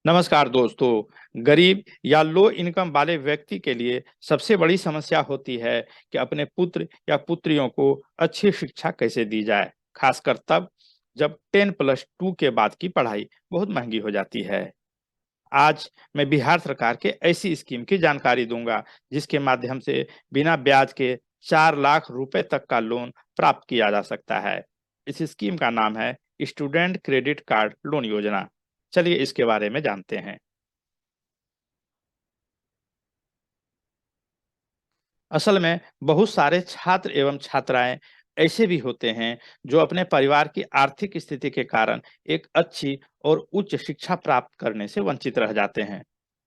नमस्कार दोस्तों। गरीब या लो इनकम वाले व्यक्ति के लिए सबसे बड़ी समस्या होती है कि अपने पुत्र या पुत्रियों को अच्छी शिक्षा कैसे दी जाए, खासकर तब जब 10+2 के बाद की पढ़ाई बहुत महंगी हो जाती है। आज मैं बिहार सरकार के ऐसी स्कीम की जानकारी दूंगा जिसके माध्यम से बिना ब्याज के 4 लाख रुपए तक का लोन प्राप्त किया जा सकता है। इस स्कीम का नाम है स्टूडेंट क्रेडिट कार्ड लोन योजना। चलिए इसके बारे में जानते हैं। असल में बहुत सारे छात्र एवं छात्राएं ऐसे भी होते हैं जो अपने परिवार की आर्थिक स्थिति के कारण एक अच्छी और उच्च शिक्षा प्राप्त करने से वंचित रह जाते हैं।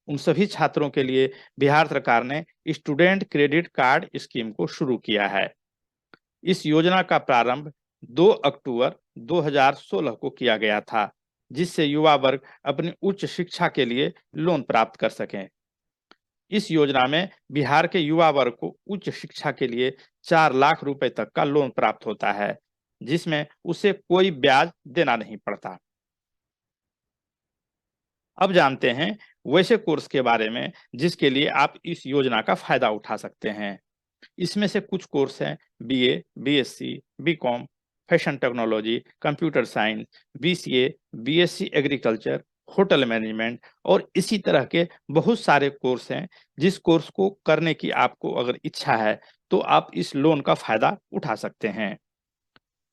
उन सभी छात्रों के लिए बिहार सरकार ने स्टूडेंट क्रेडिट कार्ड स्कीम को शुरू किया है। इस योजना का प्रारंभ 2 अक्टूबर 2016 को किया गया था, जिससे युवा वर्ग अपनी उच्च शिक्षा के लिए लोन प्राप्त कर सकें। इस योजना में बिहार के युवा वर्ग को उच्च शिक्षा के लिए 4 लाख रुपए तक का लोन प्राप्त होता है, जिसमें उसे कोई ब्याज देना नहीं पड़ता। अब जानते हैं वैसे कोर्स के बारे में जिसके लिए आप इस योजना का फायदा उठा सकते हैं। इसमें से कुछ कोर्स हैं BA, BSc, BCom, fashion technology, computer science, BCA, BSc agriculture, hotel management और इसी तरह के बहुत सारे कोर्स हैं। जिस कोर्स को करने की आपको अगर इच्छा है तो आप इस लोन का फायदा उठा सकते हैं।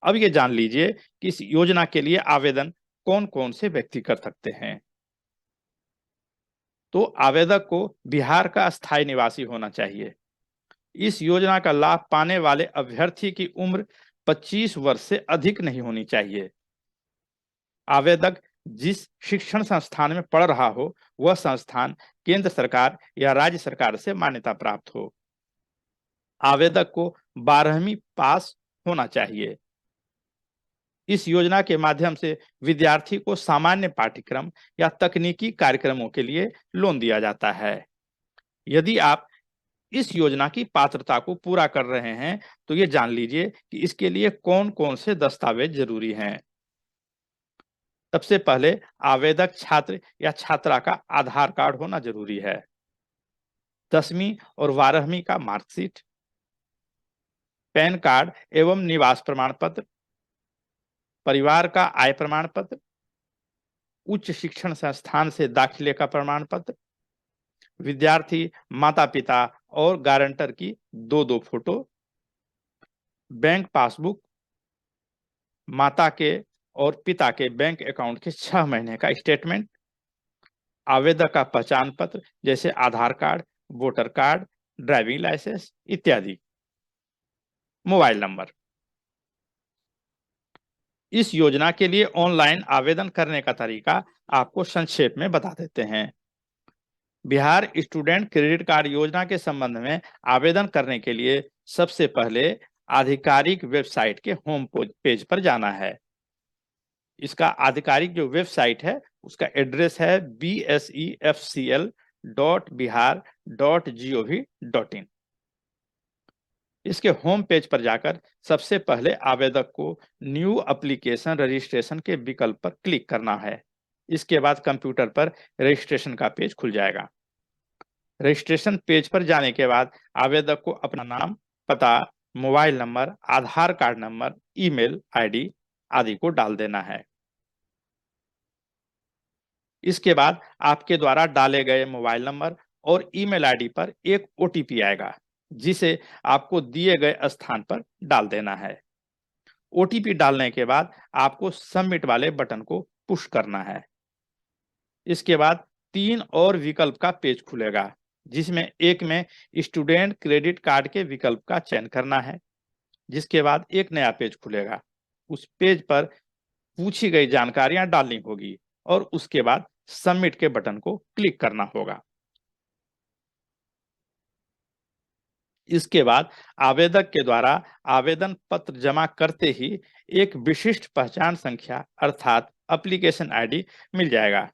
अब ये जान लीजिए कि इस योजना के लिए आवेदन कौन-कौन से व्यक्ति कर सकते हैं। तो आवेदक को बिहार का स्थायी निवासी होना चाहिए। इस योजना का लाभ पाने वाले अभ्यर्थी की उम्र 25 वर्ष से अधिक नहीं होनी चाहिए। आवेदक जिस शिक्षण संस्थान में पढ़ रहा हो, वह संस्थान केंद्र सरकार या राज्य सरकार से मान्यता प्राप्त हो। आवेदक को 12वीं पास होना चाहिए। इस योजना के माध्यम से विद्यार्थी को सामान्य पाठ्यक्रम या तकनीकी कार्यक्रमों के लिए लोन दिया जाता है। यदि आप इस योजना की पात्रता को पूरा कर रहे हैं तो ये जान लीजिए कि इसके लिए कौन-कौन से दस्तावेज जरूरी हैं। सबसे पहले आवेदक छात्र या छात्रा का आधार कार्ड होना जरूरी है। 10वीं और 12वीं का मार्कशीट, पैन कार्ड एवं निवास प्रमाण पत्र, परिवार का आय प्रमाण पत्र, उच्च शिक्षण संस्थान से दाखिले का प्रमाण पत्र, विद्यार्थी माता पिता और गारंटर की दो फोटो, बैंक पासबुक, माता के और पिता के बैंक अकाउंट के 6 महीने का स्टेटमेंट, आवेदक का पहचान पत्र जैसे Aadhaar card, voter card, driving licence इत्यादि, मोबाइल नंबर। इस योजना के लिए ऑनलाइन आवेदन करने का तरीका आपको संक्षेप में बता देते हैं। बिहार स्टूडेंट क्रेडिट कार्ड योजना के संबंध में आवेदन करने के लिए सबसे पहले आधिकारिक वेबसाइट के होम पेज पर जाना है। इसका आधिकारिक जो वेबसाइट है उसका एड्रेस है bsefcl.bihar.gov.in। इसके होम पेज पर जाकर सबसे पहले आवेदक को न्यू एप्लीकेशन रजिस्ट्रेशन के विकल्प पर क्लिक करना है। इसके बाद कंप्यूटर पर रजिस्ट्रेशन का पेज खुल जाएगा। रजिस्ट्रेशन पेज पर जाने के बाद आवेदक को अपना नाम, पता, मोबाइल नंबर, आधार कार्ड नंबर, ईमेल आईडी आदि को डाल देना है। इसके बाद आपके द्वारा डाले गए मोबाइल नंबर और ईमेल आईडी पर एक ओटीपी आएगा, जिसे आपको दिए गए स्थान पर डाल देना है। ओटीपी डालने के बाद आपको सबमिट वाले बटन को पुश करना है। इसके बाद 3 और विकल्प का पेज खुलेगा, जिसमें एक में स्टूडेंट क्रेडिट कार्ड के विकल्प का चयन करना है। जिसके बाद एक नया पेज खुलेगा। उस पेज पर पूछी गई जानकारियां डालनी होगी और उसके बाद सबमिट के बटन को क्लिक करना होगा। इसके बाद आवेदक के द्वारा आवेदन पत्र जमा करते ही एक विशिष्ट पहचान संख्या अर्थात एप्लीकेशन आईडी मिल जाएगा।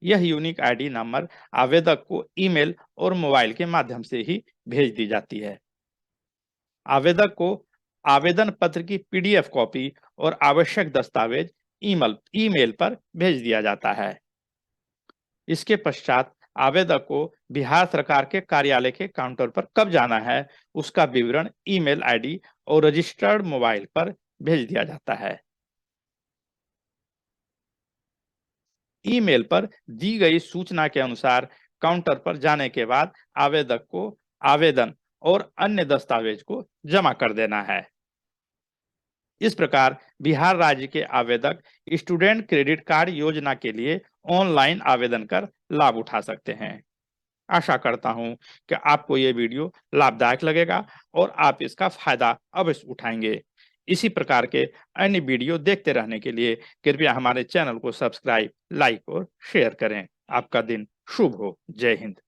यह यूनिक आईडी नंबर आवेदक को ईमेल और मोबाइल के माध्यम से ही भेज दी जाती है। आवेदक को आवेदन पत्र की पीडीएफ कॉपी और आवश्यक दस्तावेज ईमेल पर भेज दिया जाता है। इसके पश्चात आवेदक को बिहार सरकार के कार्यालय के काउंटर पर कब जाना है, उसका विवरण ईमेल आईडी और रजिस्टर्ड मोबाइल पर भेज दिया जाता है। ईमेल पर दी गई सूचना के अनुसार काउंटर पर जाने के बाद आवेदक को आवेदन और अन्य दस्तावेज को जमा कर देना है। इस प्रकार बिहार राज्य के आवेदक स्टूडेंट क्रेडिट कार्ड योजना के लिए ऑनलाइन आवेदन कर लाभ उठा सकते हैं। आशा करता हूं कि आपको ये वीडियो लाभदायक लगेगा और आप इसका फायदा अवश्य उठाएंगे। इसी प्रकार के अन्य वीडियो देखते रहने के लिए कृपया हमारे चैनल को सब्सक्राइब, लाइक और शेयर करें। आपका दिन शुभ हो। जय हिंद।